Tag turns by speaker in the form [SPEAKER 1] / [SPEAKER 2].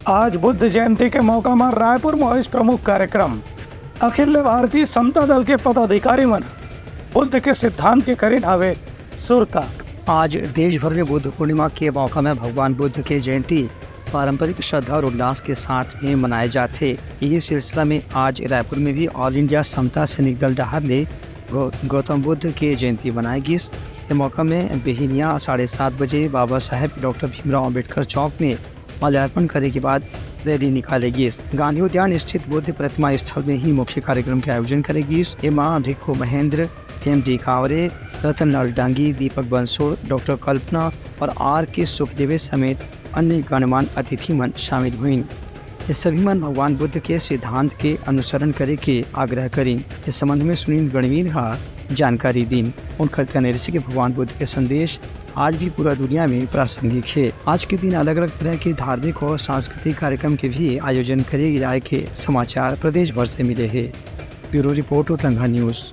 [SPEAKER 1] आज बुद्ध जयंती के मौका पर रायपुर में इस प्रमुख कार्यक्रम अखिल भारतीय समता दल के पदाधिकारी मन बुद्ध के सिद्धांत के करे ढावे सुरता।
[SPEAKER 2] आज देश भर में बुद्ध पूर्णिमा के मौका में भगवान बुद्ध की जयंती पारंपरिक श्रद्धा और उल्लास के साथ में मनाए जाते। इसी सिलसिला में आज रायपुर में भी ऑल इंडिया समता सैनिक दल डहार ने गौतम बुद्ध की जयंती मनाएगी। इस मौका में बेहिनिया 7:30 बजे बाबा साहेब डॉक्टर भीमराव अम्बेडकर चौक में माल्यार्पण करने के बाद रैली निकालेगी। गांधी उद्यान स्थित बुद्ध प्रतिमा स्थल में ही मुख्य कार्यक्रम का आयोजन करेगी। मां भिक्खू महेंद्र, एम.डी. कावरे, रतन लाल डांगी, दीपक बंसोड़, डॉक्टर कल्पना और R.K. सुखदेव समेत अन्य गणमान्य अतिथि मन शामिल हुई। ये सभी मन भगवान बुद्ध के सिद्धांत के अनुसरण करे के आग्रह करी। इस संबंध में सुनील गणवीर जानकारी दी। उनका कहना है कि भगवान बुद्ध के संदेश आज भी पूरा दुनिया में प्रासंगिक है। आज के दिन अलग अलग तरह के धार्मिक और सांस्कृतिक कार्यक्रम के भी आयोजन करे जाए के समाचार प्रदेश भर से मिले हैं। ब्यूरो रिपोर्ट उतंगा न्यूज़।